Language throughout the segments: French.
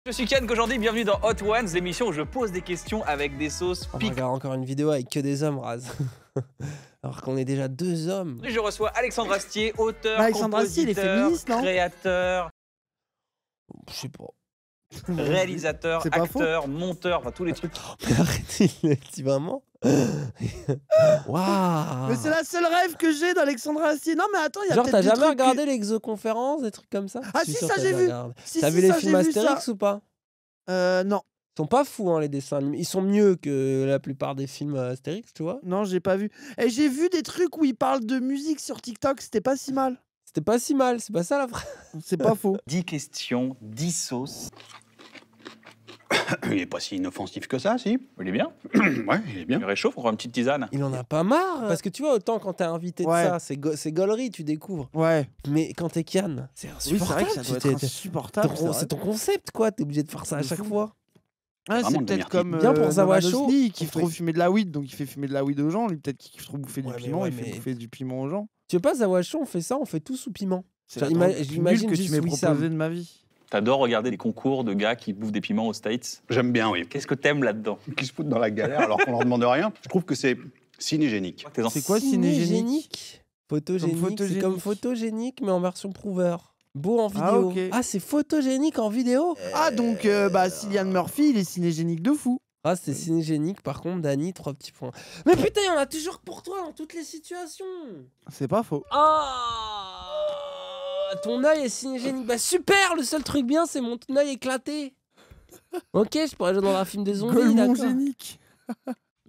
Je suis Ken, aujourd'hui, bienvenue dans Hot Ones, l'émission où je pose des questions avec des sauces On piquantes. regarde encore une vidéo avec que des hommes, Raz. Alors qu'on est déjà 2 hommes. Je reçois Alexandre Astier, auteur, Alexandre Astier, il est compositeur, féministe, non? créateur, Je sais pas. réalisateur, C'est pas acteur, monteur, enfin tous les trucs. Mais arrête, il le dit vraiment. Waouh. Mais c'est la seule rêve que j'ai d'Alexandre Astier. Non, mais attends, il y a Genre, peut-être t'as des jamais trucs regardé l'exoconférence, des trucs comme ça? Ah, Je suis si, sûr ça, que j'ai t'as vu. regardé. Si, T'as si, vu les ça, films j'ai vu ça. Astérix ou pas? Non. Ils sont pas fous, hein, les dessins animés. Ils sont mieux que la plupart des films Astérix, tu vois. Non, j'ai pas vu. Et j'ai vu des trucs où il parle de musique sur TikTok, c'était pas si mal. C'était pas si mal, c'est pas ça la phrase. C'est pas faux. 10 questions, 10 sauces. Il est pas si inoffensif que ça, si. Il est bien, Ouais, il est bien. il réchauffe, on prend une petite tisane. Il en a pas marre. Parce que tu vois, autant quand t'es invité de Ouais. ça, c'est gaulerie, tu découvres. Ouais. Mais quand t'es Kian, c'est Oui, c'est insupportable. vrai que ça doit Tu être t'es- insupportable. c'est ton concept, quoi. T'es obligé de faire ça à De chaque fou. fois. Ouais, Vraiment c'est de peut-être devenir comme Bien pour savoir Norman chaud, Osni, il kiffe on fait- trop fumer de la weed, donc il fait fumer de la weed aux gens. Lui, peut-être qu'il kiffe trop bouffer Ouais, du mais piment, ouais, il fait mais- bouffer du piment aux gens. Tu veux pas, Zawachon, on fait ça, on fait tout sous piment. C'est Genre, la drogue la plus j'imagine nulle que tu juste m'aies Wissam. proposé de ma vie. T'adores regarder les concours de gars qui bouffent des piments aux States. J'aime bien, oui. Qu'est-ce que t'aimes là-dedans? Qui se foutent dans la galère alors qu'on leur demande rien. Je trouve que c'est cinégénique. C'est quoi cinégénique? Photogénique. C'est photogénique. comme photogénique, mais en version prouveur. Beau en Ah, vidéo. ok. Ah, c'est photogénique en vidéo? Ah, donc Cillian Murphy, il est cinégénique de fou. Ah, c'est cinégénique, par contre, Dany, 3 petits points. Mais putain, il y en a toujours pour toi dans toutes les situations. C'est pas faux. Ah, ton œil est cinégénique. Bah super, le seul truc bien, c'est mon œil éclaté. Ok, je pourrais jouer dans un film de zombies, d'accord. Golemon-génique.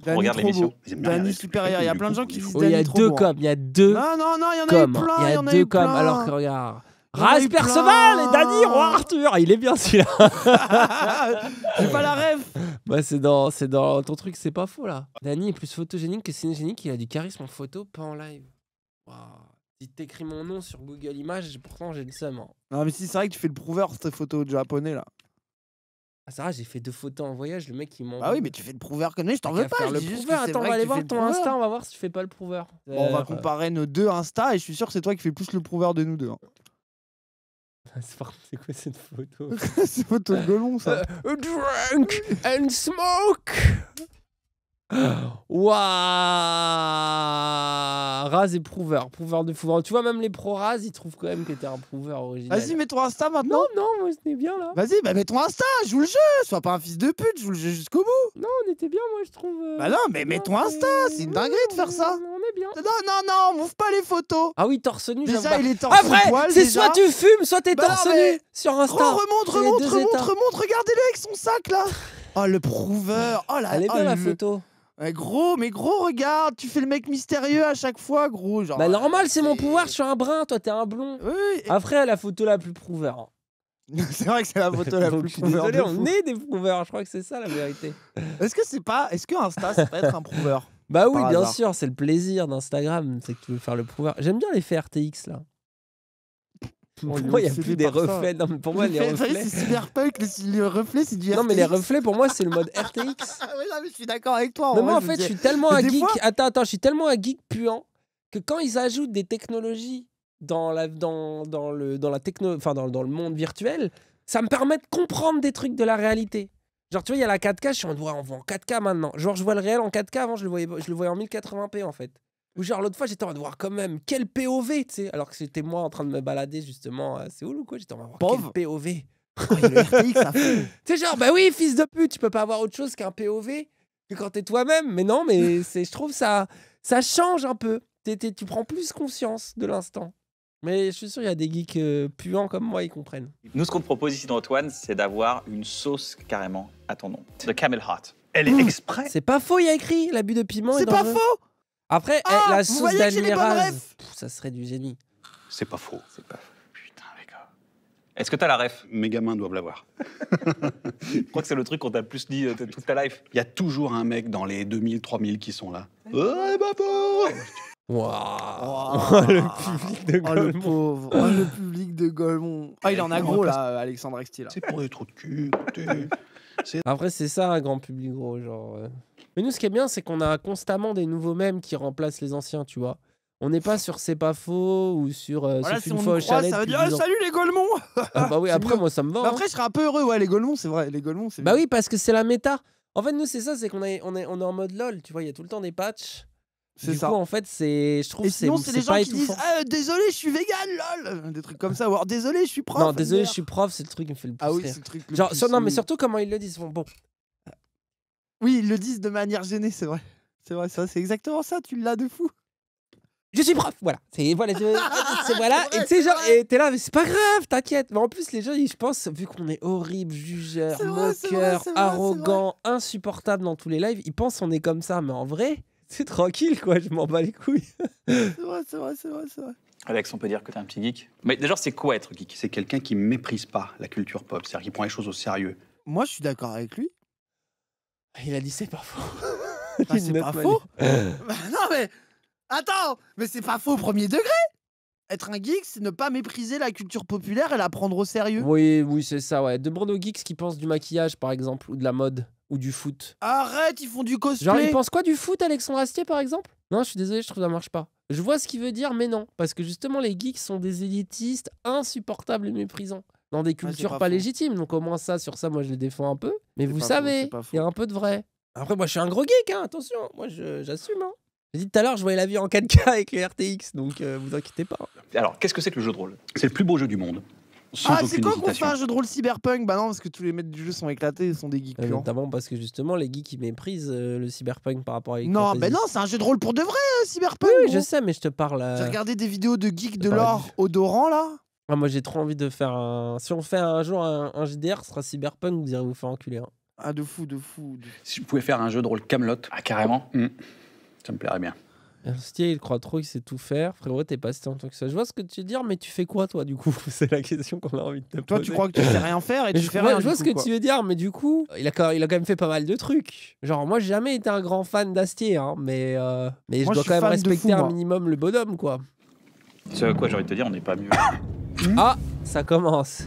On regarde trop l'émission. beau. Ils aiment bien Danny regarder. supérieur. Il y a plein de gens qui Du coup, disent Oh, il y a Danny trop 2 beau, hein. coms, il y a 2 Non, non, non, il y en a eu coms. plein. Il y a 2 eu coms, plein. alors que regarde. Il y en a Raz eu Perceval plein. et Dany Roi Arthur. Il est bien celui-là. J'ai pas la rêve. Bah, c'est dans ton truc, c'est pas faux là. Dany est plus photogénique que cinégénique. Il a du charisme en photo, pas en live. Waouh. Si t'écris mon nom sur Google Images, pourtant j'ai le seum. Hein. Non, mais si c'est vrai que tu fais le prouveur, cette photo de japonais là. Ah, c'est vrai, j'ai fait 2 photos en voyage. Le mec, il m'envoie. Ah oui, mais tu fais le prouveur comme lui, je t'en veux pas. Faire je le dis juste que prouveur. c'est Attends, on vrai va que aller tu voir fais le ton prouveur. Insta. On va voir si tu fais pas le prouveur. Bon, on va comparer nos 2 Insta et je suis sûr que c'est toi qui fais plus le prouveur de nous 2. C'est quoi cette photo? C'est photo de Golemon ça. Drunk and smoke. Waouh. Raz est prouveur de fou. Tu vois, même les pro Raz, ils trouvent quand même que t'es un prouveur original. Vas-y, mets ton Insta maintenant. Non, moi c'était bien là. Vas-y, bah mets ton Insta, joue le jeu. Sois pas un fils de pute, joue le jeu jusqu'au bout. Non, on était bien, moi je trouve. Bah non, mais mets ton Insta, c'est une dinguerie de faire ça. On est bien. Non, on m'ouvre pas les photos. Ah oui, torse nu, j'aime Déjà, pas. il est torse Après, poil, c'est déjà. soit tu fumes, soit t'es Bah non, torse mais- nu sur Insta. Remonte, C'est les deux états. regardez-le avec son sac là. Oh le prouveur. Oh là. Elle est bien la le- photo. Ouais, gros, regarde, tu fais le mec mystérieux à chaque fois, gros. Genre, Bah normal, c'est mon pouvoir, je suis un brun, toi t'es un blond. Oui, Après, la photo la plus prouveur. c'est vrai que c'est la photo la Donc, plus je suis prouveur. désolé, de on fou. est des prouveurs, je crois que c'est ça la vérité. Est-ce que Insta, ça peut être un prouveur? Bah oui, Par bien hasard. sûr, c'est le plaisir d'Instagram, c'est que tu veux faire le prouveur. J'aime bien l'effet RTX là. Pour il est moi, il n'y a obsédé plus des par ça. reflets. Non, mais pour moi, les Ça y est, reflets. c'est cyberpunk, le reflet, c'est du Non, mais les RTX. reflets, pour moi, c'est le mode RTX. Ah ouais, non, mais je suis d'accord avec toi. Mais moi, en je fait, me je dis- suis tellement Mais un des geek. fois- Attends, je suis tellement un geek puant que quand ils ajoutent des technologies dans le monde virtuel, ça me permet de comprendre des trucs de la réalité. Genre, tu vois, il y a la 4K, je suis en on voit en 4K maintenant. Genre, je vois le réel en 4K, avant, je le voyais en 1080p en fait. Ou genre, l'autre fois, j'étais en train de voir quand même quel POV, tu sais, alors que c'était moi en train de me balader justement à Séoul ou quoi, j'étais en train de voir Pauvre. quel POV. Oh, il y a le RTX, ça fait. Tu sais, genre, bah oui, fils de pute, tu peux pas avoir autre chose qu'un POV que quand t'es toi-même. Mais non, mais je trouve ça change un peu. Tu prends plus conscience de l'instant. Mais je suis sûr, il y a des geeks puants comme moi, ils comprennent. Nous, ce qu'on te propose ici dans Hot Ones, c'est d'avoir une sauce carrément à ton nom. The Camel Hot. Elle est exprès. C'est pas faux, il y a écrit l'abus de piment. C'est est pas dangereux. faux. Après, Ah, la vous sauce voyez que j'ai les bonnes d'Almiraz, refs. ça serait du génie. C'est pas faux. C'est pas fou. Putain, les gars. Est-ce que t'as la ref? Mes gamins doivent l'avoir. Je crois que c'est le truc qu'on t'a le plus dit toute ta life. Il y a toujours un mec dans les 2000, 3000 qui sont là. Ouais, papa. Waouh. Le public de Oh le Golemon. pauvre. Oh le public de Golemon. Ah, il en a gros là, Alexandre Astier là. C'est pour les trous de cul. Après, c'est ça, un grand public gros, genre. Mais nous, ce qui est bien, c'est qu'on a constamment des nouveaux mèmes qui remplacent les anciens, tu vois. On n'est pas sur C'est pas faux ou sur Voilà, Sauf si une on fois nous au croit, chalet ça va depuis dire 10 ans. salut les Golemons. Ah bah oui, C'est après mieux. moi ça me va. Mais hein. après, je serais un peu heureux. Ouais, les Golemons, c'est vrai. Les Golemons, c'est Bah bien. oui, parce que c'est la méta. En fait, nous, c'est ça, c'est qu'on est en mode LOL, tu vois, il y a tout le temps des patchs. C'est Du ça. coup, en fait, je trouve Et que sinon, c'est des gens pas qui disent étouffant. désolé, je suis vegan, lol. Des trucs comme ça. Ou alors désolé, je suis prof. Non, désolé, MDR. je suis prof, c'est le truc qui me fait le plus Ah oui, rire. c'est le truc. Le Genre, plus, non, mais surtout comment ils le disent. Bon, Oui, ils le disent de manière gênée, c'est vrai. C'est vrai, ça, c'est exactement ça. Tu l'as de fou. je suis prof, voilà. C'est voilà, c'est voilà. C'est vrai, Et tu sais, c'est genre, vrai. et t'es là, mais c'est pas grave, t'inquiète. Mais en plus, les gens, je pense, vu qu'on est horrible, jugeurs, C'est vrai, c'est vrai, moqueurs, c'est vrai, c'est arrogants, insupportables dans tous les lives, ils pensent qu'on est comme ça. Mais en vrai, c'est tranquille, quoi. Je m'en bats les couilles. C'est vrai, c'est vrai, c'est vrai, c'est vrai. Alex, on peut dire que t'es un petit geek. Mais déjà, c'est quoi être geek? C'est quelqu'un qui méprise pas la culture pop, c'est-à-dire qu'il prend les choses au sérieux. Moi, je suis d'accord avec lui. Il a dit c'est pas faux. Bah, c'est D'une pas autre faux. manière. Bah, non, mais attends, mais c'est pas faux au premier degré. Être un geek, c'est ne pas mépriser la culture populaire et la prendre au sérieux. Oui, oui, c'est ça, ouais. Demande aux geeks ce qu'ils pensent du maquillage, par exemple, ou de la mode, ou du foot. Arrête, ils font du cosplay. Genre, ils pensent quoi du foot, Alexandre Astier, par exemple? Non, je suis désolé, je trouve que ça marche pas. Je vois ce qu'il veut dire, mais non. Parce que justement, les geeks sont des élitistes insupportables et méprisants. Dans des cultures pas pas faux. légitimes. Donc, au moins, ça, sur ça, moi, je les défends un peu. Mais C'est vous pas faux, savez, c'est pas il y a faux. un peu de vrai. Après, moi, je suis un gros geek, hein, attention. Moi, j'assume, hein. J'ai dit tout à l'heure, je voyais la vie en 4K avec les RTX, donc vous inquiétez pas. Alors, qu'est-ce que c'est que le jeu de rôle? C'est le plus beau jeu du monde, sans Ah, c'est aucune quand qu'on fait hésitation. un jeu de rôle cyberpunk? Bah non, parce que tous les maîtres du jeu sont éclatés, ils sont des geeks puants. Notamment parce que justement, les geeks, ils méprisent le cyberpunk par rapport à Non, Fantasy. ben non, c'est un jeu de rôle pour de vrai, cyberpunk. Oui, gros. je sais, mais je te parle. J'ai regardé des vidéos de geeks de T'as pas l'or odorant là. Ah, moi, j'ai trop envie de faire un. Si on fait un jour un JDR, ce sera cyberpunk, vous irez vous faire enculer. Hein. Ah, de fou, de fou. Si je pouvais faire un jeu de rôle Camelot, Ah, carrément. ça me plairait bien. Stier, il croit trop qu'il sait tout faire. Frérot, t'es pas si tant que ça. Je vois ce que tu veux dire, mais tu fais quoi, toi, du coup? C'est la question qu'on a envie de te poser. Toi, tu crois que tu sais rien faire et Mais tu je fais vois, rien. je vois du ce coup, que quoi. tu veux dire, mais du coup, il a quand même fait pas mal de trucs. Genre, moi, j'ai jamais été un grand fan d'Astier, hein, mais Moi, je je dois suis quand même fan de respecter fou, un moi. minimum le bonhomme, quoi. Ce à quoi j'ai envie de te dire, on n'est pas mieux. Ah, ça commence.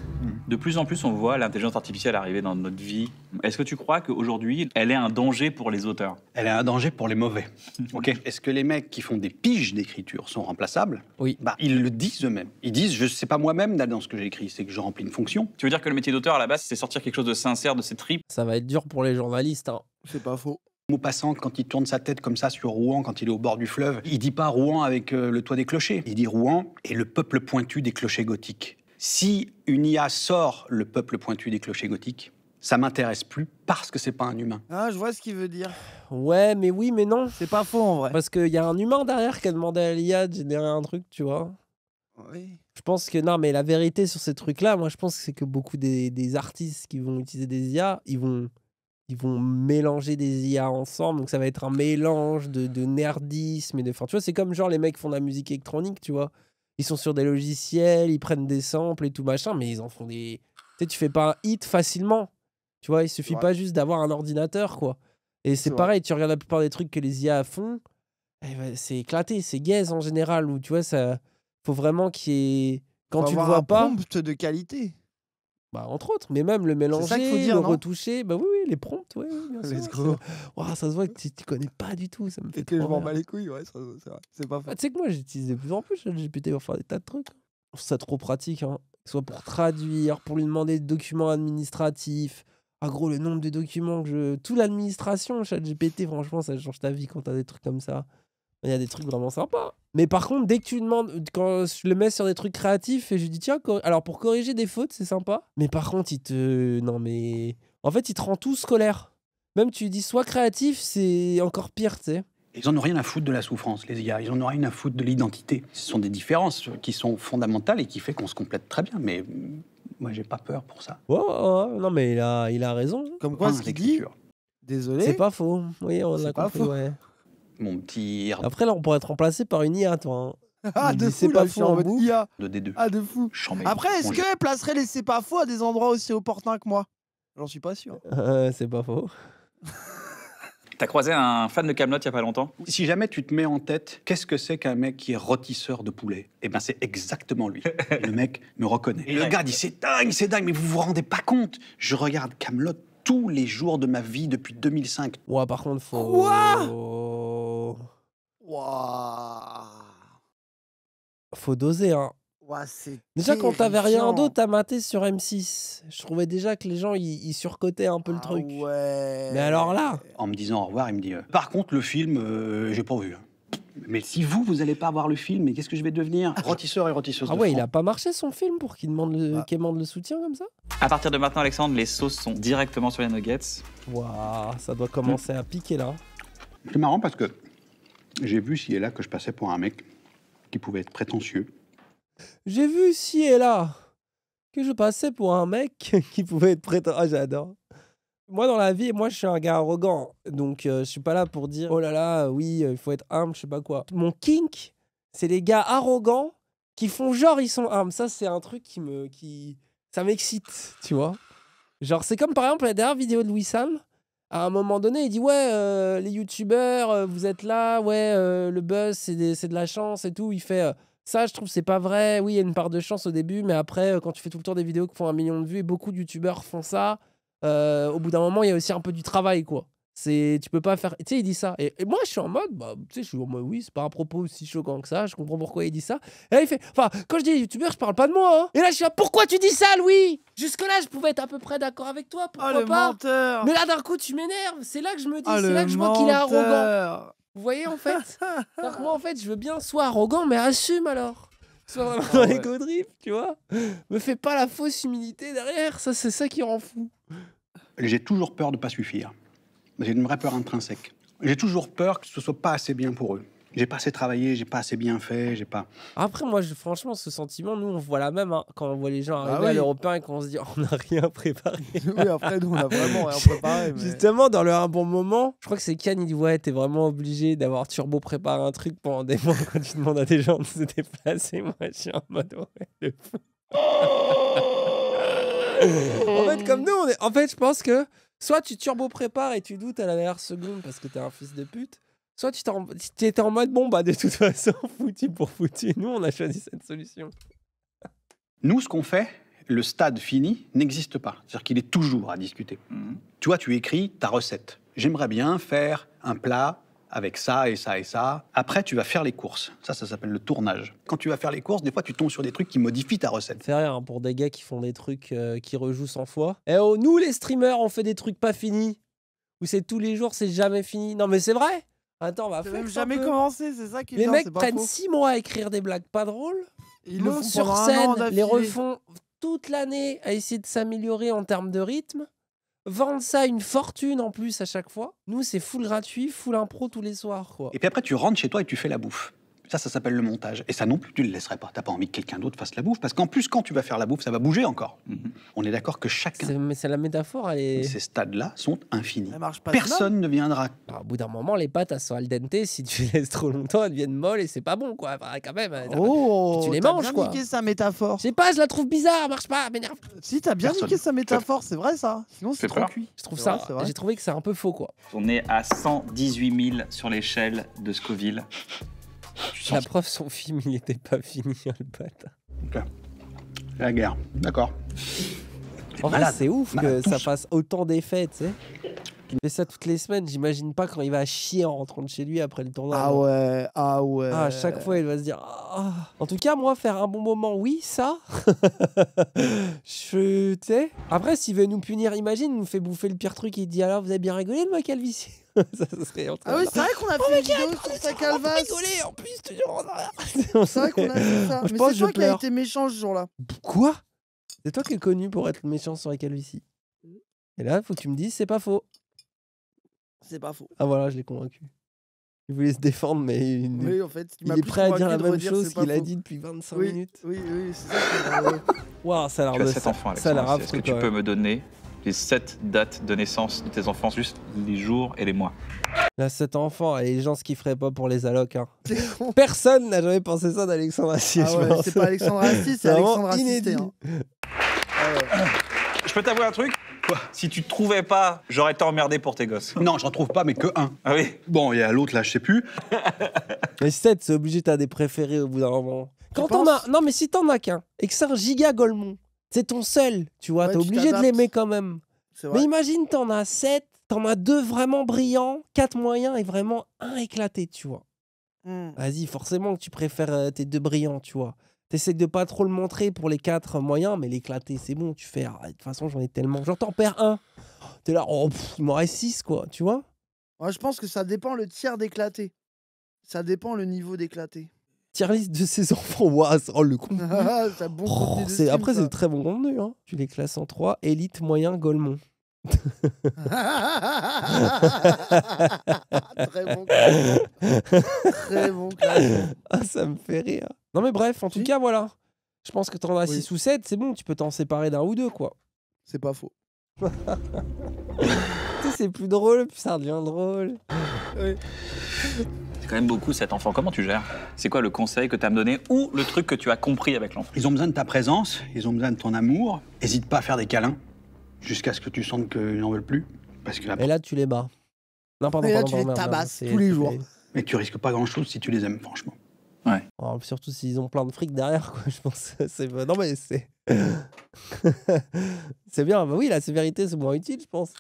De plus en plus, on voit l'intelligence artificielle arriver dans notre vie. Est-ce que tu crois qu'aujourd'hui, elle est un danger pour les auteurs? Elle est un danger pour les mauvais. Ok. Est-ce que les mecs qui font des piges d'écriture sont remplaçables? Oui. Bah, ils le disent eux-mêmes. Ils disent, je sais pas moi-même dans ce que j'ai écrit, c'est que je remplis une fonction. Tu veux dire que le métier d'auteur, à la base, c'est sortir quelque chose de sincère de ses tripes? Ça va être dur pour les journalistes. Hein. C'est pas faux. Maupassant, quand il tourne sa tête comme ça sur Rouen, quand il est au bord du fleuve, il dit pas Rouen avec le toit des clochers. Il dit Rouen et le peuple pointu des clochers gothiques. Si une IA sort le peuple pointu des clochers gothiques, ça m'intéresse plus parce que c'est pas un humain. Ah, je vois ce qu'il veut dire. Ouais, mais oui, mais non. C'est pas faux en vrai. Parce qu'il y a un humain derrière qui a demandé à l'IA de générer un truc, tu vois. Oui. Je pense que non, mais la vérité sur ces trucs-là, moi je pense que c'est que beaucoup des artistes qui vont utiliser des IA, ils vont mélanger des IA ensemble, donc ça va être un mélange de nerdisme et de. Enfin, tu vois, c'est comme genre les mecs qui font de la musique électronique, tu vois. Ils sont sur des logiciels, ils prennent des samples et tout machin, mais ils en font des. Tu sais, tu fais pas un hit facilement. Tu vois, il suffit Ouais. pas juste d'avoir un ordinateur, quoi. Et c'est C'est pareil, tu regardes la plupart des trucs que les IA font, eh ben, c'est éclaté, c'est gaze en général, où tu vois, ça. Faut vraiment qu'il y ait. Quand Faut tu le avoir vois un pas. prompt de qualité. Bah, entre autres, mais même le mélanger, ça qu'il faut dire, le non retoucher, bah oui, oui, les prompts, oui, bien Let's sûr. go. Ouah, ça se voit que tu connais pas du tout, ça me fait Et que je trop m'en rire. bats les couilles, ouais, c'est vrai. C'est pas faux. Ah, tu sais que moi, j'utilise de plus en plus ChatGPT pour faire des tas de trucs. Je trouve ça trop pratique, hein. Que ce soit pour traduire, pour lui demander des documents administratifs. Ah gros, le nombre de documents que je... Tout l'administration, ChatGPT, franchement, ça change ta vie quand t'as des trucs comme ça. Il y a des trucs vraiment sympas. Mais par contre, dès que tu demandes, quand je le mets sur des trucs créatifs, et je lui dis, tiens, alors pour corriger des fautes, c'est sympa. Mais par contre, il te. Non, mais. En fait, il te rend tout scolaire. Même tu lui dis, sois créatif, c'est encore pire, tu sais. Ils en ont rien à foutre de la souffrance, les IA. Ils en ont rien à foutre de l'identité. Ce sont des différences qui sont fondamentales et qui fait qu'on se complète très bien. Mais moi, j'ai pas peur pour ça. Ouais, ouais, ouais. Non, mais il a raison. Comme quoi, Enfin, ce qu'il dit, l'écriture. désolé. C'est pas faux. Oui, on C'est l'a pas compris, faux. ouais. Mon petit air Après, là, on pourrait être remplacé par une IA, toi. Hein. Ah, Il de dit, fou, c'est là, pas je suis faux en en mode boucle. IA. de D2. Ah, de fou. Chambé. Après, est-ce Congé. qu'elle placerait les c'est pas faux à des endroits aussi opportuns que moi? J'en suis pas sûr. C'est pas faux. T'as croisé un fan de Camelot il y a pas longtemps? Si jamais tu te mets en tête, qu'est-ce que c'est qu'un mec qui est rôtisseur de poulet? Eh ben, c'est exactement lui. Et le mec me reconnaît. Et le gars dit, c'est dingue, mais vous vous rendez pas compte. Je regarde Camelot tous les jours de ma vie depuis 2005. Ouais, par contre, faut. Quoi Waouh. faut doser, hein. Ouah, c'est Déjà, quand t'avais rien terrifiant. d'autre à mater sur M6, je trouvais déjà que les gens, ils surcotaient un peu le Ah truc. ouais. Mais alors là, En me disant au revoir, il me dit par contre, le film, j'ai pas vu. Mais si vous allez pas voir le film, mais qu'est-ce que je vais devenir? Rôtisseur et rôtisseuse ah de ouais, francs. il a pas marché son film pour qu'il demande le soutien comme ça? À partir de maintenant, Alexandre, les sauces sont directement sur les nuggets. Waouh, ça doit commencer à piquer là. C'est marrant parce que j'ai vu ci et là que je passais pour un mec qui pouvait être prétentieux. J'ai vu ici et là que je passais pour un mec qui pouvait être prétentieux. Ah, j'adore. Moi, dans la vie, moi, je suis un gars arrogant. Donc, je suis pas là pour dire, oh là là, oui, il faut être humble, je sais pas quoi. Mon kink, c'est les gars arrogants qui font genre ils sont humbles. Ça, c'est un truc ça m'excite, tu vois. Genre, c'est comme par exemple la dernière vidéo de Louis Sam. À un moment donné, il dit, ouais, les youtubeurs, vous êtes là, ouais, le buzz, c'est de la chance et tout. Il fait, ça, je trouve, c'est pas vrai. Oui, il y a une part de chance au début, mais après, quand tu fais tout le tour des vidéos qui font 1 million de vues, et beaucoup de youtubeurs font ça, au bout d'un moment, il y a aussi un peu du travail, quoi. Tu peux pas faire. Tu sais, il dit ça. Et moi, je suis en mode, bah, tu sais, je suis en mode, oui, c'est pas un propos aussi choquant que ça. Je comprends pourquoi il dit ça. Et là, il fait, enfin, quand je dis youtubeur, je parle pas de moi, hein. Et là, je suis là, pourquoi tu dis ça, Louis? Jusque-là, je pouvais être à peu près d'accord avec toi. Oh, Pourquoi le pas? menteur. Mais là, d'un coup, tu m'énerves. C'est là que je me dis, Oh, c'est le là que je vois qu'il est arrogant. menteur. Vous voyez, en fait? Alors que moi, en fait, je veux bien, sois arrogant, mais assume alors. Sois vraiment Ah dans ouais. l'ego trip, tu vois. Me fais pas la fausse humilité derrière. Ça, c'est ça qui rend fou. J'ai toujours peur de pas suffire. J'ai une vraie peur intrinsèque. J'ai toujours peur que ce soit pas assez bien pour eux. J'ai pas assez travaillé, j'ai pas assez bien fait, j'ai pas. Après, moi, franchement, ce sentiment, nous, on voit la même hein, quand on voit les gens Ah arriver à oui. l'européen et qu'on se dit, oh, on n'a rien préparé. Oui, après, nous, on a vraiment rien préparé. Mais... Justement, dans le un bon moment, je crois que c'est Kian, il dit, ouais, t'es vraiment obligé d'avoir turbo préparé un truc pendant des mois quand tu demandes à des gens de se déplacer. Moi, je suis en mode, ouais, de fou. En fait, comme nous, en fait, je pense que soit tu turbo prépares et tu doutes à la dernière seconde parce que t'es un fils de pute, soit tu étais en mode bon, bah de toute façon, foutu pour foutu. Nous, on a choisi cette solution. Nous, ce qu'on fait, le stade fini n'existe pas. C'est-à-dire qu'il est toujours à discuter. Tu vois, tu écris ta recette. J'aimerais bien faire un plat avec ça et ça et ça. Après, tu vas faire les courses. Ça s'appelle le tournage. Quand tu vas faire les courses, des fois, tu tombes sur des trucs qui modifient ta recette. Fait rien hein, pour des gars qui font des trucs qui rejouent 100 fois. Et oh, nous, les streamers, on fait des trucs pas finis. Où c'est tous les jours, c'est jamais fini. Non, mais c'est vrai. Attends, on va C'est faire même jamais commencé, c'est ça qui est Les bien, mecs c'est pas prennent faux. 6 mois à écrire des blagues pas drôles. Ils le montent font sur pendant un an scène, les d'affilée. refont toute l'année à essayer de s'améliorer en termes de rythme. Vendent ça une fortune en plus à chaque fois. Nous, c'est full gratuit, full impro tous les soirs, quoi. Et puis après, tu rentres chez toi et tu fais la bouffe. Ça s'appelle le montage. Et ça non plus, tu le laisserais pas. T'as pas envie que quelqu'un d'autre fasse la bouffe. Parce qu'en plus, quand tu vas faire la bouffe, ça va bouger encore. On est d'accord que chacun Mais c'est la métaphore, elle de est... ces stades-là sont infinis. Ça marche pas. Personne ne viendra. Alors, au bout d'un moment, les pâtes, elles sont al dente. Si tu les laisses trop longtemps, elles deviennent molles et c'est pas bon, quoi. Enfin, quand même. Oh, tu les t'as manges, bien quoi. niqué sa métaphore. Je sais pas, je la trouve bizarre, elle marche pas, elle m'énerve. Si, t'as bien Personne. niqué sa métaphore, c'est vrai ça. Sinon, c'est Fais trop peur. cuit. Je trouve C'est ça, vrai, c'est vrai. j'ai trouvé que c'est un peu faux, quoi. On est à 118 000 sur l'échelle de Scoville. La preuve, son film, il était pas fini, hein, le bâtard. La guerre. D'accord. En vrai, malade. c'est ouf Malade, que ça tous. fasse autant d'effets, tu sais. Il fait ça toutes les semaines, j'imagine pas quand il va chier en rentrant de chez lui après le tournage. Ah ouais, ah ouais. Ah, à chaque fois, il va se dire. Ah. En tout cas, moi, faire un bon moment, oui, ça. Tu sais. Après, s'il veut nous punir, imagine, il nous fait bouffer le pire truc, il dit alors, vous avez bien rigolé de ma calvitie. Ça serait en train Ah oui, de- c'est vrai qu'on a fait une vidéo sur sa calvasse. rigoler en plus, toujours en arrière. C'est vrai qu'on a fait ça. Je Mais pense c'est que toi je qui as pleure. été méchant ce jour-là. Quoi? C'est toi qui es connu pour être méchant sur la calvitie. Et là, faut que tu me dises, c'est pas faux. C'est pas faux. Ah voilà, je l'ai convaincu. Il voulait se défendre, mais Oui, en fait, tu il m'as est plus prêt à dire la convaincu de même redire, chose c'est pas qu'il a faux. dit depuis 25 Oui, minutes. oui, c'est ça qui est drôle. Waouh, ça a l'air Tu as de 7 enfants, ça a l'air Alexandre. Est-ce affreux, que tu quand peux même. me donner les 7 dates de naissance de tes enfants, juste les jours et les mois? Là, cet enfant, et les gens se kifferaient pas pour les allocs. Hein. C'est con. Personne n'a jamais pensé ça d'Alexandre Assier, Ah je ouais, pense. c'est pas Alexandre Astier, c'est vraiment Alexandre Assisté. inédit. Hein. Je peux t'avouer un truc? Quoi? Si tu te trouvais pas, j'aurais été emmerdé pour tes gosses. Non, j'en trouve pas, mais que un. Ah oui? Bon, il y a l'autre, là, je sais plus. Mais 7, c'est obligé, t'as des préférés au bout d'un moment. Quand penses on a... Non, mais si t'en as qu'un, et que c'est un giga Golemont, c'est ton seul, tu vois, Ouais, t'es tu obligé de t'adaptes. l'aimer quand même. C'est vrai. Mais imagine, t'en as 7, t'en as 2 vraiment brillants, 4 moyens et vraiment un éclaté, tu vois. Vas-y, forcément que tu préfères tes 2 brillants, tu vois. T'essaies de pas trop le montrer pour les 4 moyens, mais l'éclater, c'est bon, tu fais. De toute façon, j'en ai tellement. Genre, t'en perds un. T'es là, oh, il m'en reste 6, quoi, tu vois. Ouais, je pense que ça dépend le tiers d'éclaté. Ça dépend le niveau d'éclaté. Tier list de ses enfants, waouh, oh, le con. C'est un bon contenu de stream, Après, ça. c'est très bon contenu. Hein. Tu les classes en 3, élite, moyen, Golemont. Très bon classement. Très bon classement. Ah, ça me fait rire. Non, mais bref, en tout cas, voilà. Je pense que t'en as Oui. 6 ou 7, c'est bon, tu peux t'en séparer d'un ou deux, quoi. C'est pas faux. Tu sais, c'est plus drôle, puis ça devient drôle. Oui. C'est quand même beaucoup cet enfant. Comment tu gères? C'est quoi le conseil que tu as me donné ou le truc que tu as compris avec l'enfant? Ils ont besoin de ta présence, ils ont besoin de ton amour. Hésite pas à faire des câlins jusqu'à ce que tu sentes qu'ils n'en veulent plus. Parce que Et là, tu les bats. Non, pardon, Et là, pardon, tu les merde, tabasses c'est- tous les c'est- jours. mais tu risques pas grand-chose si tu les aimes, franchement. Oh, surtout s'ils ont plein de fric derrière, quoi. Je pense que c'est. Non, mais c'est. C'est bien. Bah oui, la sévérité, c'est moins utile, je pense.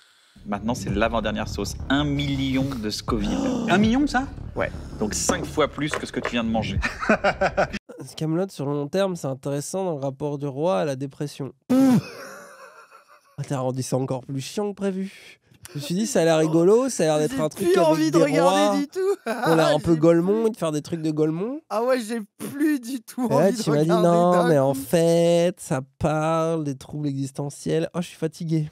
Maintenant, c'est l'avant-dernière sauce. 1 million de Scoville. 1 million, ça? Ouais. Donc 5 fois plus que ce que tu viens de manger. Camelot sur le long terme, c'est intéressant dans le rapport du roi à la dépression. Ah, t'as rendu ça encore plus chiant que prévu. Je me suis dit, ça a l'air rigolo, ça a l'air d'être un truc J'ai plus avec envie de des regarder rois. du tout. On a un peu J'ai Golemont, plus- de faire des trucs de Golemont. Ah ouais, j'ai plus du tout Et là, envie de tu m'as dit regarder non, d'un mais en coup. fait, ça parle des troubles existentiels. Oh, je suis fatigué.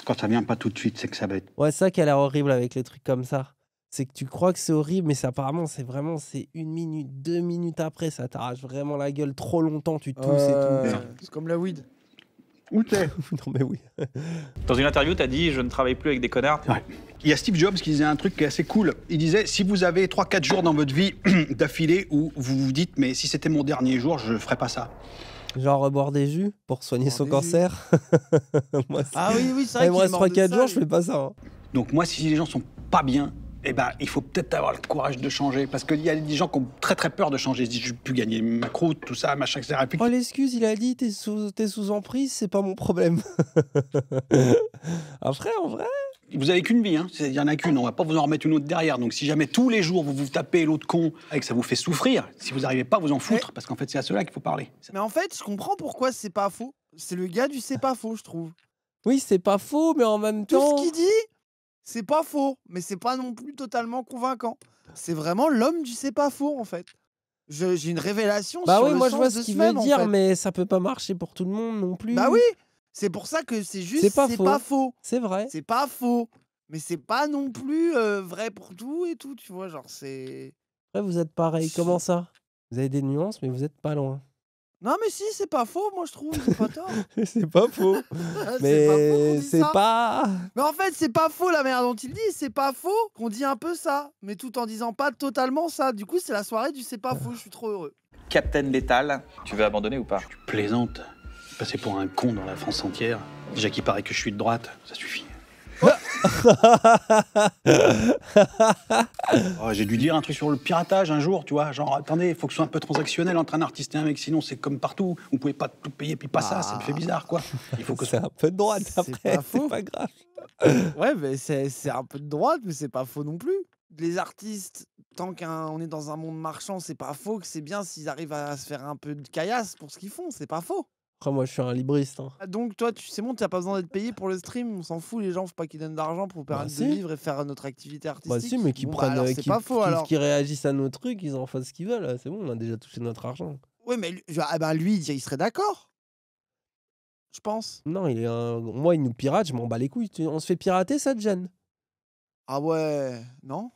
Quand ça vient pas tout de suite, c'est que ça va être... Ouais, ça qui a l'air horrible avec les trucs comme ça. C'est que tu crois que c'est horrible, mais apparemment, c'est 1 minute, 2 minutes après, ça t'arrache vraiment la gueule trop longtemps, tu tousses et tout. C'est comme la weed. Où t'es? Non, mais oui. Dans une interview, tu as dit « Je ne travaille plus avec des connards Ouais. Il y a Steve Jobs qui disait un truc qui est assez cool. Il disait, si vous avez 3-4 jours dans votre vie d'affilée où vous vous dites, mais si c'était mon dernier jour, je ferais pas ça. Genre boire des jus pour soigner Boire son des cancer. Moi, Ah oui, c'est il vrai me qu'il est reste mort de 3-4 ça, jours, lui. je fais pas ça. Hein. Donc moi, si les gens sont pas bien, eh ben, il faut peut-être avoir le courage de changer. Parce qu'il y a des gens qui ont très très peur de changer. Ils se disent, je vais plus gagner ma croûte, tout ça, machin, etc. Et puis, Oh, l'excuse, il a dit, t'es sous emprise, c'est pas mon problème. Après, en vrai. vous avez qu'une vie, hein. Il y en a qu'une. On va pas vous en remettre une autre derrière. Donc si jamais tous les jours vous vous tapez l'autre con et que ça vous fait souffrir, si vous n'arrivez pas à vous en foutre, parce qu'en fait c'est à cela qu'il faut parler. Mais en fait, je comprends pourquoi c'est pas faux. C'est le gars du c'est pas faux, je trouve. Oui, c'est pas faux, mais en même Tout temps. ce qu'il dit, c'est pas faux, mais c'est pas non plus totalement convaincant. C'est vraiment l'homme du c'est pas faux, en fait. J'ai une révélation Bah sur oui, le moi je sens vois de ce qu'il semaine, veut en dire, fait. mais ça peut pas marcher pour tout le monde non plus. Bah oui, c'est pour ça que c'est juste C'est pas c'est faux. pas faux. C'est vrai. C'est pas faux, mais c'est pas non plus vrai pour tout et tout, tu vois, genre c'est... Après, vous êtes pareil. Comment ça? Vous avez des nuances, mais vous êtes pas loin. Non mais si, c'est pas faux, moi je trouve, c'est pas tort. C'est pas faux. C'est pas faux qu'on Mais dit c'est ça. pas. Mais en fait, c'est pas faux la manière dont il dit, c'est pas faux qu'on dit un peu ça, mais tout en disant pas totalement ça. Du coup, c'est la soirée du c'est pas faux, je suis trop heureux. ». Captain Létal, tu veux abandonner ou pas? Tu plaisantes. Passer pour un con dans la France entière. Déjà qu'il paraît que je suis de droite, ça suffit. Oh, j'ai dû dire un truc sur le piratage un jour, tu vois. Genre, attendez, il faut que ce soit un peu transactionnel entre un artiste et un mec, sinon c'est comme partout. Vous pouvez pas tout payer puis pas ça me fait bizarre, quoi. Il faut que C'est un peu de droite C'est après. pas faux. C'est pas grave. Ouais, mais c'est un peu de droite, mais c'est pas faux non plus. Les artistes, tant qu'on est dans un monde marchand, c'est pas faux que c'est bien s'ils arrivent à se faire un peu de caillasse pour ce qu'ils font, c'est pas faux. Après, moi, je suis un libriste. Hein. Donc toi, c'est bon, t'as pas besoin d'être payé pour le stream, on s'en fout, les gens, faut pas qu'ils donnent d'argent pour permettre si. de vivre et faire notre activité artistique. Bah si, mais qui Bon, bah prennent, alors, c'est qui, pas faux alors. qui réagissent à nos trucs, ils en fassent ce qu'ils veulent. C'est bon, on a déjà touché notre argent. Oui, mais lui, il serait d'accord. Je pense. Non, moi, il nous pirate, je m'en bats les couilles. On se fait pirater, ça te gêne? Ah ouais, non.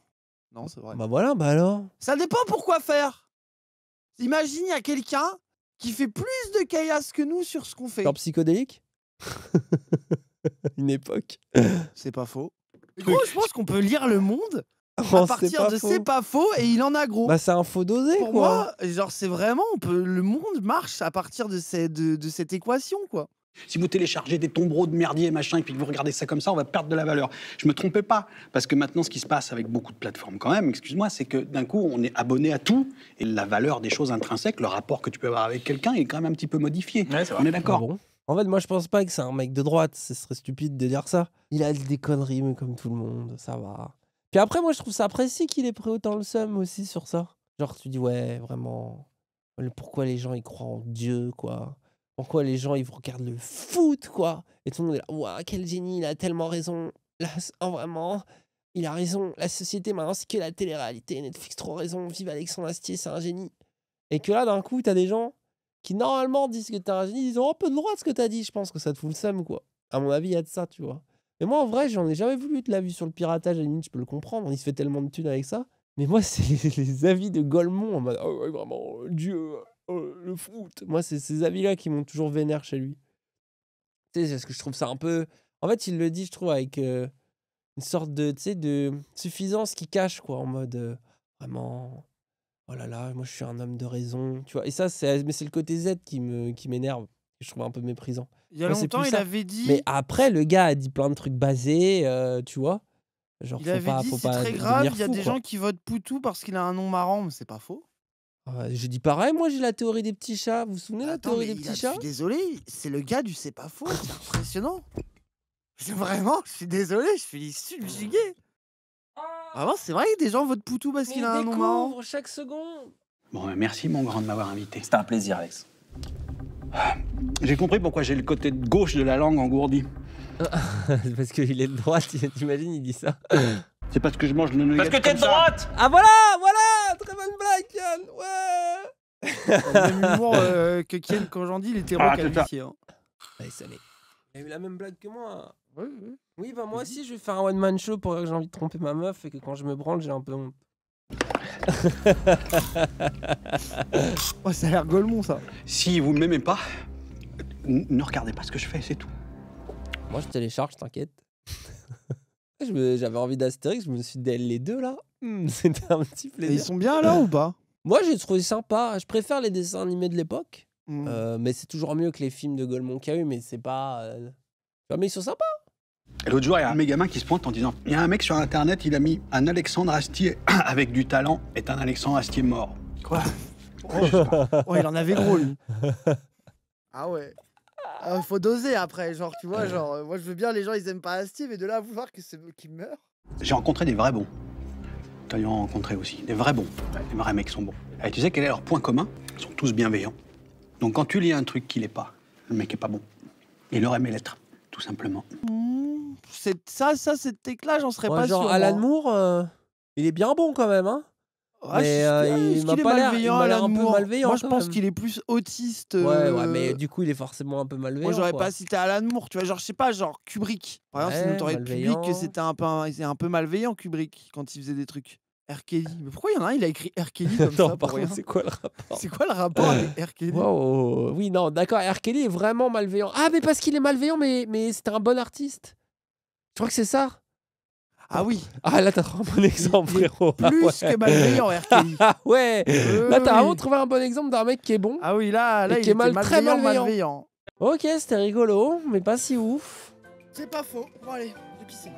Non, c'est vrai. Bah voilà, bah alors. Ça dépend pourquoi faire. Imagine, il y a quelqu'un qui fait plus de caillasse que nous sur ce qu'on fait. Genre psychodélique. Une époque. C'est pas faux. Gros, je pense qu'on peut lire le monde Oh, à c'est partir pas de faux. c'est pas faux et il en a gros. Bah c'est un faux dosé, Pour quoi. moi, genre c'est vraiment, le monde marche à partir de cette équation, quoi. Si vous téléchargez des tombereaux de merdier, machin, et puis que vous regardez ça comme ça, on va perdre de la valeur. Je me trompais pas, parce que maintenant, ce qui se passe avec beaucoup de plateformes quand même, excuse-moi, c'est que d'un coup, on est abonné à tout, et la valeur des choses intrinsèques, le rapport que tu peux avoir avec quelqu'un est quand même un petit peu modifié. Ouais, c'est vrai. On est Ah d'accord. bon. En fait, moi, je pense pas que c'est un mec de droite. Ce serait stupide de dire ça. Il a des conneries, mais comme tout le monde, ça va. Puis après, moi, je trouve ça précis qu'il ait pris autant le seum aussi sur ça. Genre, tu dis, ouais, vraiment, pourquoi les gens, ils croient en Dieu, quoi. Pourquoi les gens, ils regardent le foot, quoi. Et tout le monde est là, ouah, quel génie, il a tellement raison. Là, vraiment, il a raison. La société, maintenant, c'est que la télé-réalité. Netflix, trop raison. Vive Alexandre Astier, c'est un génie. Et que là, d'un coup, t'as des gens qui, normalement, disent que t'es un génie. Ils ont un peu de droit de ce que t'as dit. Je pense que ça te fout le seum, quoi. À mon avis, il y a de ça, tu vois. Mais moi, en vrai, j'en ai jamais voulu de la vue sur le piratage. À la limite, je peux le comprendre. Il se fait tellement de thunes avec ça. Mais moi, c'est les avis de Golemont en mode, oh, ouais, vraiment, Dieu, le foot. Moi, c'est ces avis-là qui m'ont toujours vénère chez lui. Tu sais, parce que je trouve ça un peu. En fait, il le dit, je trouve, avec une sorte de, tu sais, de suffisance qui cache, quoi, en mode, vraiment, oh là là, moi, je suis un homme de raison, tu vois. Et ça, mais c'est le côté Z qui m'énerve, que je trouve un peu méprisant. Il y a Moi, c'est longtemps, plus il ça. avait dit. Mais après, le gars a dit plein de trucs basés, tu vois. Genre, Il avait dit faut c'est pas très grave, devenir il y a fou, des quoi. gens qui votent Poutou parce qu'il a un nom marrant, mais c'est pas faux. J'ai dit pareil, moi j'ai la théorie des petits chats. Vous vous souvenez de la Attends, théorie mais des je petits chats? suis désolé, c'est le gars du c'est pas faux, c'est impressionnant. Vraiment, je suis désolé, je suis subjugué. Vraiment, c'est vrai que des gens votent Poutou parce qu'il a un nom marrant. découvre chaque seconde. Bon, merci mon grand de m'avoir invité. C'était un plaisir, Alex. J'ai compris pourquoi j'ai le côté de gauche de la langue engourdi. Parce qu'il est de droite, t'imagines, il dit ça. C'est parce que je mange le nugget Parce que t'es comme de ça. droite. Ah voilà, très bonne blague, Yann. Ouais. Le même humour que Ken quand j'en dis, l'hétéro Ah, c'est ça. qualifié. Hein. Allez, salut. Il a eu la même blague que moi. Ouais, ouais. Oui, bah moi aussi, je vais faire un one-man show pour que j'ai envie de tromper ma meuf et que quand je me branle, j'ai un peu honte. Oh, ça a l'air Golemont, ça. Si vous ne m'aimez pas, ne regardez pas ce que je fais, c'est tout. Moi, je télécharge, t'inquiète. J'avais envie d'Astérix, je me suis dit, les deux là, c'était un petit Et plaisir. ils sont bien là ou pas? Moi, j'ai trouvé sympa. Je préfère les dessins animés de l'époque, Hmm. mais c'est toujours mieux que les films de Golemont qu'il y a eu, mais c'est pas. Mais ils sont sympas. Et l'autre jour, il y a un mes gamins qui se pointe en disant il y a un mec sur Internet, il a mis un Alexandre Astier avec du talent est un Alexandre Astier mort. Quoi? Oh, il en avait gros, lui. Ah ouais. Faut doser après, genre, tu vois, genre, moi je veux bien, les gens ils aiment pas Astier, mais de là à vouloir qu'il meure. J'ai rencontré des vrais bons. T'as dû en rencontrer aussi. Des vrais bons. Les vrais mecs sont bons. Et tu sais quel est leur point commun? Ils sont tous bienveillants. Donc quand tu lis un truc qui l'est pas, le mec est pas bon. Il aurait aimé l'être, tout simplement. Cette tech-là, j'en serais pas Genre, sûr. Alan moi. Moore, il est bien bon quand même, hein. Ah, mais, il m'a pas l'air- il m'a l'air un peu malveillant, Moi, je quand pense même. qu'il est plus autiste. Ouais, mais du coup, il est forcément un peu malveillant. Moi, j'aurais quoi. pas cité Alan Moore, tu vois, genre, je sais pas, genre Kubrick. Par exemple, c'est Ouais, notorié de public que malveillant. c'était un peu malveillant, Kubrick, quand il faisait des trucs. R. Kelly. Mais pourquoi il y en a un, il a écrit R. Kelly comme Attends, ça par pour rien contre, c'est quoi le rapport? C'est quoi le rapport avec R. Kelly? Wow. Oui, non, d'accord, R. Kelly est vraiment malveillant. Ah, mais parce qu'il est malveillant, mais c'était un bon artiste. Je crois que c'est ça. Ah oui, Ah, là, t'as trouvé un bon exemple, il est frérot. Ah, plus ouais. que malveillant, R. Kelly. Ah ouais. Là, t'as oui. vraiment trouvé un bon exemple d'un mec qui est bon. Ah oui, là Et il qui est était très malveillant. Ok, c'était rigolo, mais pas si ouf. C'est pas faux. Bon allez, j'ai pissé.